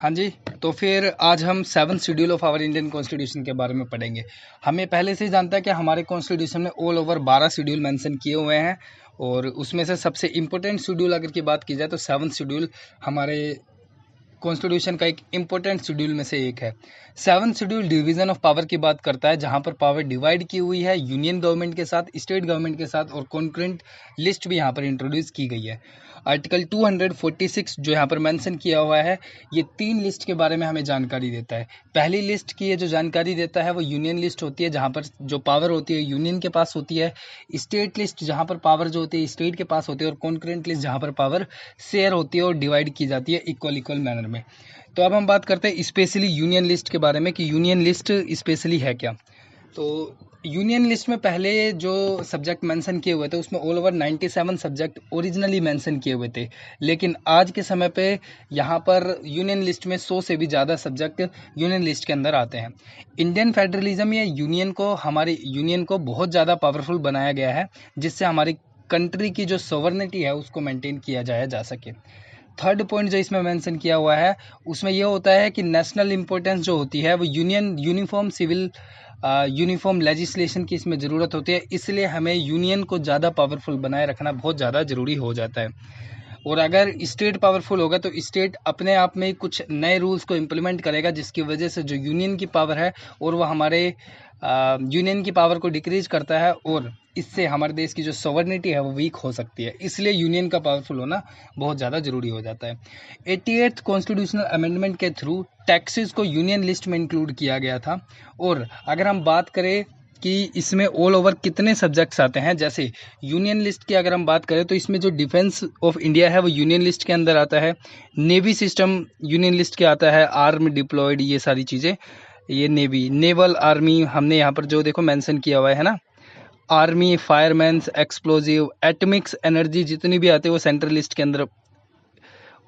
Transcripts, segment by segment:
हाँ जी। तो फिर आज हम 7th schedule of our Indian constitution के बारे में पढ़ेंगे। हमें पहले से ही जानता है कि हमारे कॉन्स्टिट्यूशन में ऑल ओवर 12 शेड्यूल मेंशन किए हुए हैं और उसमें से सबसे इम्पोर्टेंट शेड्यूल अगर की बात की जाए तो 7th शेड्यूल हमारे कॉन्स्टिट्यूशन का एक इम्पोर्टेंट शेड्यूल में से एक है। 7th schedule division of power की बात करता है, जहां पर पावर डिवाइड की हुई है यूनियन गवर्नमेंट के साथ, स्टेट गवर्नमेंट के साथ, और कॉन्करेंट लिस्ट भी यहाँ पर इंट्रोड्यूस की गई है। आर्टिकल 246 जो यहाँ पर मेंशन किया हुआ है, ये 3 लिस्ट के बारे में हमें जानकारी देता है। पहली लिस्ट की ये जो जानकारी देता है वो यूनियन लिस्ट होती है, जहाँ पर जो पावर होती है यूनियन के पास होती है। स्टेट लिस्ट जहाँ पर पावर जो होती है स्टेट के पास होती है, और कॉन्करेंट लिस्ट जहाँ पर पावर शेयर होती है और डिवाइड की जाती है इक्वल मैनर में। तो अब हम बात करते हैं स्पेशली यूनियन लिस्ट के बारे में कि यूनियन लिस्ट स्पेशली है क्या। तो यूनियन लिस्ट में पहले जो सब्जेक्ट मेंशन किए हुए थे उसमें all over 97 subject originally mention किए हुए थे, लेकिन आज के समय पे यहाँ पर यूनियन लिस्ट में 100 से भी ज़्यादा सब्जेक्ट यूनियन लिस्ट के अंदर आते हैं। इंडियन फेडरलिज्म या हमारी यूनियन को बहुत ज़्यादा पावरफुल बनाया गया है, जिससे हमारी कंट्री की जो सॉवरेनिटी है उसको मेंटेन किया जा सके। थर्ड पॉइंट जो इसमें मेंशन किया हुआ है उसमें यह होता है कि नेशनल इंपॉर्टेंस जो होती है वो यूनिफॉर्म लेजिस्लेशन की इसमें ज़रूरत होती है, इसलिए हमें यूनियन को ज़्यादा पावरफुल बनाए रखना बहुत ज़्यादा ज़रूरी हो जाता है। और अगर स्टेट पावरफुल होगा तो स्टेट अपने आप में कुछ नए रूल्स को इम्प्लीमेंट करेगा, जिसकी वजह से जो यूनियन की पावर है और वो हमारे यूनियन की पावर को डिक्रीज करता है, और इससे हमारे देश की जो सॉवरेनिटी है वो वीक हो सकती है। इसलिए यूनियन का पावरफुल होना बहुत ज़्यादा ज़रूरी हो जाता है। 88th कॉन्स्टिट्यूशनल अमेंडमेंट के थ्रू टैक्सेस को यूनियन लिस्ट में इंक्लूड किया गया था। और अगर हम बात करें कि इसमें ऑल ओवर कितने सब्जेक्ट्स आते हैं, जैसे यूनियन लिस्ट की अगर हम बात करें तो इसमें जो डिफेंस ऑफ इंडिया है वो यूनियन लिस्ट के अंदर आता है, नेवी सिस्टम यूनियन लिस्ट के आता है, आर्म डिप्लॉयड, ये सारी चीज़ें, ये नेवल आर्मी हमने यहाँ पर जो देखो मेंशन किया हुआ है ना, आर्मी, फायरमैन्स, एक्सप्लोजिव, एटमिक्स एनर्जी, जितनी भी आते हैं वो सेंट्रल लिस्ट के अंदर।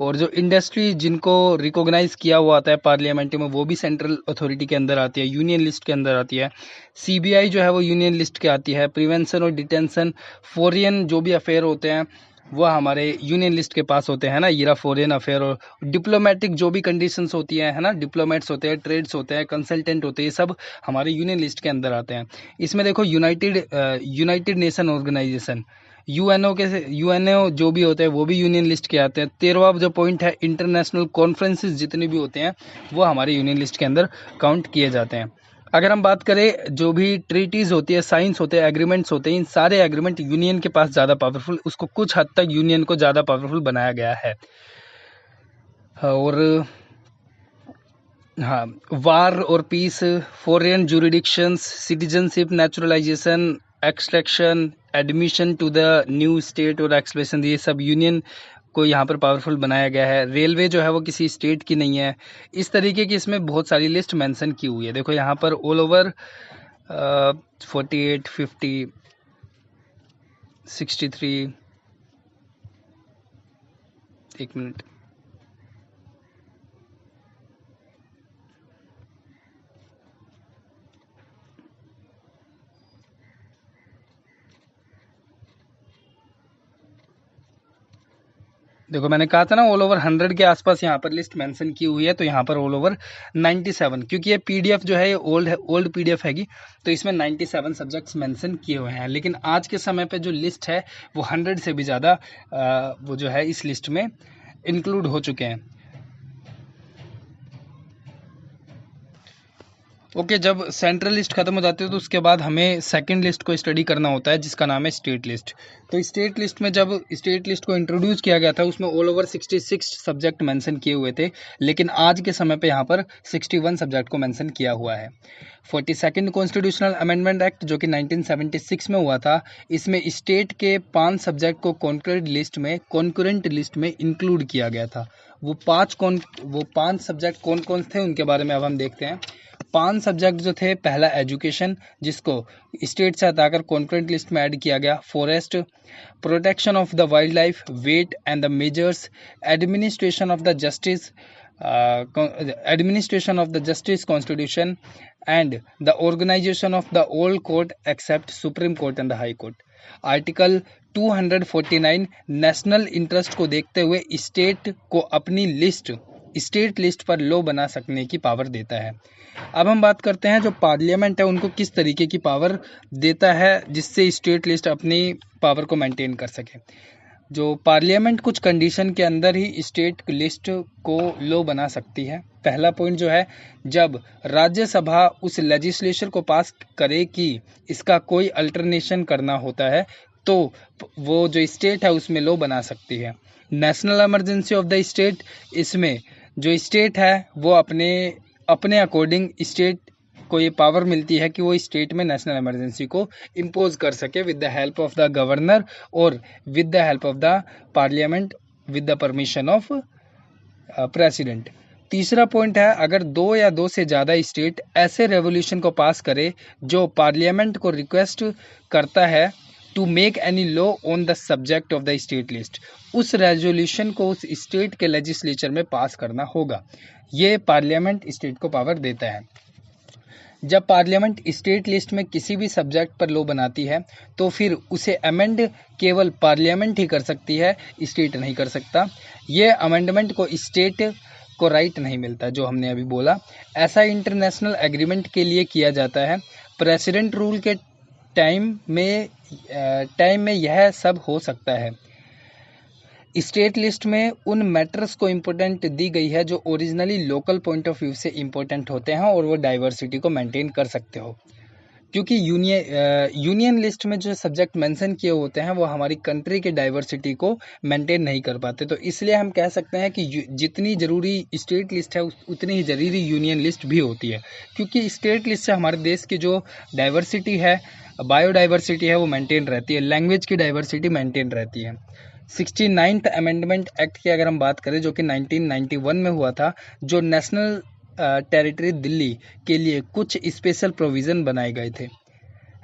और जो इंडस्ट्री जिनको रिकॉग्नाइज किया हुआ आता है पार्लियामेंट में वो भी सेंट्रल अथॉरिटी के अंदर आती है, यूनियन लिस्ट के अंदर आती है। सीबीआई जो है वो यूनियन लिस्ट के आती है। प्रिवेंशन और डिटेंशन, फॉरेन जो भी अफेयर होते हैं वो हमारे यूनियन लिस्ट के पास होते हैं ना, ये फॉरेन अफेयर। और डिप्लोमेटिक जो भी कंडीशंस होती है ना, डिप्लोमेट्स होते हैं, ट्रेड्स होते हैं, कंसल्टेंट होते हैं, ये सब हमारे यूनियन लिस्ट के अंदर आते हैं। इसमें देखो यूनाइटेड नेशन ऑर्गेनाइजेशन, यूएनओ जो भी होते हैं वो भी यूनियन लिस्ट के आते हैं। 13वां जो पॉइंट है, इंटरनेशनल कॉन्फ्रेंसेस जितने भी होते हैं वो हमारे यूनियन लिस्ट के अंदर काउंट किए जाते हैं। अगर हम बात करें जो भी ट्रीटीज होती है, साइंस होते हैं, एग्रीमेंट्स होते हैं, इन सारे एग्रीमेंट यूनियन के पास ज़्यादा पावरफुल, उसको कुछ हद तक यूनियन को ज़्यादा पावरफुल बनाया गया है। और हाँ, वार और peace, foreign jurisdictions, citizenship, naturalisation, extraction, admission to the new state और एक्सप्रेशन, ये सब यूनियन को यहाँ पर पावरफुल बनाया गया है। रेलवे जो है वो किसी स्टेट की नहीं है। इस तरीके की इसमें बहुत सारी लिस्ट मेंशन की हुई है। देखो यहाँ पर ऑल ओवर 48, 50, 63, एक मिनट, देखो मैंने कहा था ना ऑल ओवर 100 के आसपास यहाँ पर लिस्ट मेंशन की हुई है, तो यहाँ पर ऑल ओवर 97, क्योंकि ये पीडीएफ जो है ये ओल्ड पीडीएफ हैगी, तो इसमें 97 सब्जेक्ट्स मेंशन किए हुए हैं। लेकिन आज के समय पे जो लिस्ट है वो 100 से भी ज़्यादा वो जो है इस लिस्ट में इंक्लूड हो चुके हैं। ओके, जब सेंट्रल लिस्ट खत्म हो जाती है तो उसके बाद हमें सेकंड लिस्ट को स्टडी करना होता है, जिसका नाम है स्टेट लिस्ट। तो स्टेट लिस्ट में जब स्टेट लिस्ट को इंट्रोड्यूस किया गया था उसमें ऑल ओवर 66 सब्जेक्ट मेंशन किए हुए थे, लेकिन आज के समय पे यहाँ पर 61 सब्जेक्ट को मेंशन किया हुआ है। 42nd कॉन्स्टिट्यूशनल अमेंडमेंट एक्ट जो कि 1976 में हुआ था, इसमें स्टेट के 5 सब्जेक्ट को कॉन्करेंट लिस्ट में इंक्लूड किया गया था। वो 5 सब्जेक्ट कौन कौन थे उनके बारे में अब हम देखते हैं। 5 सब्जेक्ट जो थे, पहला एजुकेशन, जिसको स्टेट से हटाकर कॉन्करेंट लिस्ट में ऐड किया गया। Forest, protection of the wildlife, weight and the measures, administration of the justice constitution and the organisation of the old court except supreme court and the high court. Article 249 national interest को देखते हुए state को अपनी list state list पर law बना सकने की power देता है। अब हम बात करते हैं जो पार्लियामेंट है उनको किस तरीके की पावर देता है जिससे स्टेट लिस्ट अपनी पावर को मेंटेन कर सके। जो पार्लियामेंट कुछ कंडीशन के अंदर ही स्टेट लिस्ट को लॉ बना सकती है। पहला पॉइंट जो है, जब राज्यसभा उस लेजिस्लेशन को पास करे कि इसका कोई अल्टरनेशन करना होता है तो वो जो स्टेट है उसमें लॉ बना सकती है। National emergency of the state, इसमें जो स्टेट है वो अपने अकॉर्डिंग स्टेट को ये पावर मिलती है कि वो स्टेट में नेशनल इमरजेंसी को इम्पोज कर सके with the help of the governor और with the help of the parliament with the permission of president. तीसरा पॉइंट है, अगर 2 या 2 से ज़्यादा स्टेट ऐसे रेवोल्यूशन को पास करे जो पार्लियामेंट को रिक्वेस्ट करता है to make any law on the subject of the state list, उस रेजोल्यूशन को उस स्टेट के लेजिस्लेचर में पास करना होगा। ये पार्लियामेंट स्टेट को पावर देता है। जब पार्लियामेंट स्टेट लिस्ट में किसी भी सब्जेक्ट पर लॉ बनाती है तो फिर उसे अमेंड केवल पार्लियामेंट ही कर सकती है, स्टेट नहीं कर सकता। ये अमेंडमेंट को स्टेट को राइट नहीं मिलता, जो हमने अभी बोला। ऐसा इंटरनेशनल एग्रीमेंट के लिए किया जाता है। प्रेसिडेंट रूल के टाइम में यह सब हो सकता है। स्टेट लिस्ट में उन मैटर्स को इम्पोर्टेंट दी गई है जो originally local point of view से इम्पोर्टेंट होते हैं और वो डाइवर्सिटी को मेंटेन कर सकते हो। क्योंकि यूनियन लिस्ट में जो सब्जेक्ट मेंशन किए होते हैं वो हमारी कंट्री के डाइवर्सिटी को मेंटेन नहीं कर पाते, तो इसलिए हम कह सकते हैं कि जितनी ज़रूरी स्टेट लिस्ट है उतनी ही ज़रूरी यूनियन लिस्ट भी होती है। क्योंकि स्टेट लिस्ट से हमारे देश की जो डाइवर्सिटी है, बायोडाइवर्सिटी है, वो मेंटेन रहती है, लैंग्वेज की डाइवर्सिटी मेंटेन रहती है। 69th अमेंडमेंट एक्ट की अगर हम बात करें जो कि 1991 में हुआ था, जो नेशनल टेरिटरी दिल्ली के लिए कुछ स्पेशल प्रोविज़न बनाए गए थे,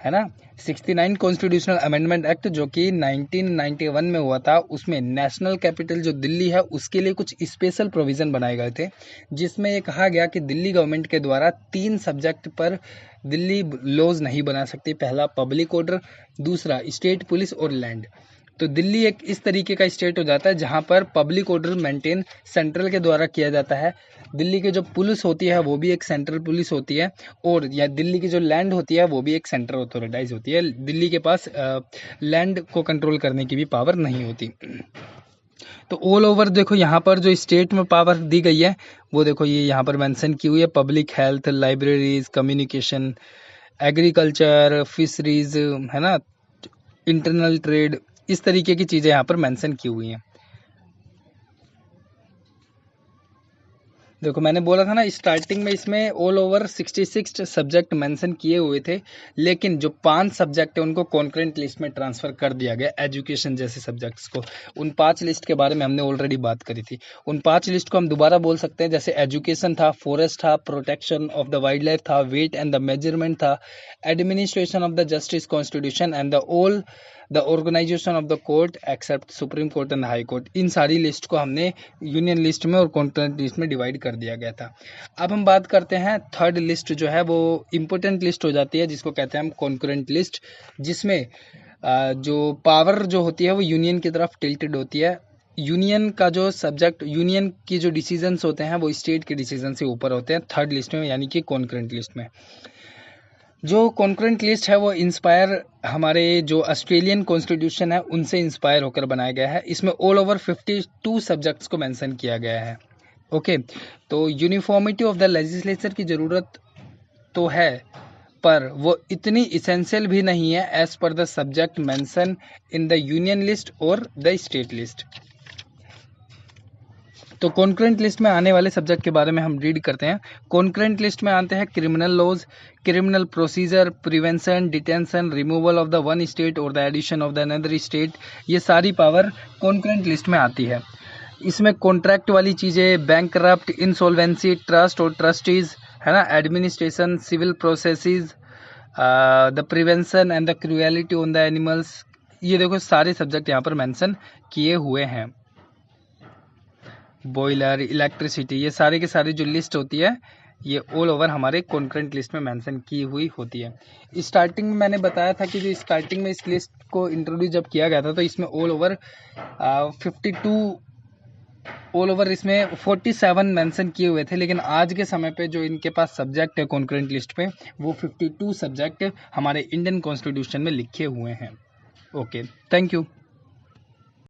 है ना। 69 कॉन्स्टिट्यूशनल अमेंडमेंट एक्ट जो कि 1991 में हुआ था, उसमें नेशनल कैपिटल जो दिल्ली है उसके लिए कुछ स्पेशल प्रोविज़न बनाए गए थे, जिसमें ये कहा गया कि दिल्ली गवर्नमेंट के द्वारा 3 सब्जेक्ट पर दिल्ली लॉज नहीं बना सकती। पहला पब्लिक ऑर्डर, दूसरा स्टेट पुलिस और लैंड। तो दिल्ली एक इस तरीके का स्टेट हो जाता है जहां पर पब्लिक ऑर्डर मेंटेन सेंट्रल के द्वारा किया जाता है। दिल्ली की जो पुलिस होती है वो भी एक सेंट्रल पुलिस होती है, और या दिल्ली की जो लैंड होती है वो भी एक सेंट्रल अथॉरिटाइज होती है। दिल्ली के पास लैंड को कंट्रोल करने की भी पावर नहीं होती। तो ऑल ओवर देखो यहाँ पर जो स्टेट में पावर दी गई है वो देखो ये यहाँ पर मेंशन की हुई है। Public health, libraries, communication, agriculture, fisheries, है ना, इंटरनल ट्रेड, इस तरीके की चीज़ें यहाँ पर मेंशन की हुई हैं। देखो मैंने बोला था ना स्टार्टिंग में इसमें ऑल ओवर 66 सब्जेक्ट मेंशन किए हुए थे, लेकिन जो 5 सब्जेक्ट है उनको कॉन्करेंट लिस्ट में ट्रांसफ़र कर दिया गया, एजुकेशन जैसे सब्जेक्ट्स को। उन 5 लिस्ट के बारे में हमने ऑलरेडी बात करी थी। उन 5 लिस्ट को हम दोबारा बोल सकते हैं, जैसे एजुकेशन था, फॉरेस्ट था, protection of the wildlife था, वेट एंड द मेजरमेंट था, administration of the justice constitution and the organisation of the court except supreme court and high court. इन सारी लिस्ट को हमने यूनियन लिस्ट में और कॉन्करेंट लिस्ट में divide कर दिया गया था। अब हम बात करते हैं थर्ड लिस्ट जो है वो इम्पोर्टेंट लिस्ट हो जाती है, जिसको कहते हैं हम कॉन्करेंट लिस्ट, जिसमें जो पावर जो होती है वो यूनियन की तरफ टिल्टेड होती है। यूनियन का जो सब्जेक्ट, यूनियन की जो डिसीजंस होते हैं वो स्टेट के डिसीजन से ऊपर होते हैं थर्ड लिस्ट में, यानी कि कॉन्करेंट लिस्ट में। जो कॉन्करेंट लिस्ट है वो इंस्पायर हमारे जो ऑस्ट्रेलियन कॉन्स्टिट्यूशन है उनसे इंस्पायर होकर बनाया गया है। इसमें ऑल ओवर 52 सब्जेक्ट्स को मेंशन किया गया है। ओके, तो यूनिफॉर्मिटी ऑफ द लेजिस्लेचर की ज़रूरत तो है, पर वो इतनी इसेंशियल भी नहीं है as per the subject mention in the union list और द स्टेट लिस्ट। तो कॉन्करेंट लिस्ट में आने वाले सब्जेक्ट के बारे में हम रीड करते हैं। कॉन्करेंट लिस्ट में आते हैं criminal laws, criminal procedure, prevention, detention, removal of the one state और the addition of the another state. ये सारी पावर कॉन्करेंट लिस्ट में आती है। इसमें कॉन्ट्रैक्ट वाली चीज़ें, बैंकरप्ट, इंसॉल्वेंसी, ट्रस्ट और ट्रस्टीज, है ना, administration, civil processes, the prevention and the cruelty on the animals, ये देखो सारे सब्जेक्ट यहाँ पर मेंशन किए हुए हैं। बॉयलर, इलेक्ट्रिसिटी, ये सारे के सारे जो लिस्ट होती है ये ऑल ओवर हमारे कॉन्करेंट लिस्ट में मेंशन की हुई होती है। स्टार्टिंग में मैंने बताया था कि जो स्टार्टिंग में इस लिस्ट को इंट्रोड्यूस जब किया गया था तो इसमें ऑल ओवर 52 ऑल ओवर इसमें 47 मेंशन किए हुए थे, लेकिन आज के समय पे जो इनके पास सब्जेक्ट है कॉन्करेंट लिस्ट पे, वो 52 सब्जेक्ट हमारे इंडियन कॉन्स्टिट्यूशन में लिखे हुए हैं। Okay, thank you.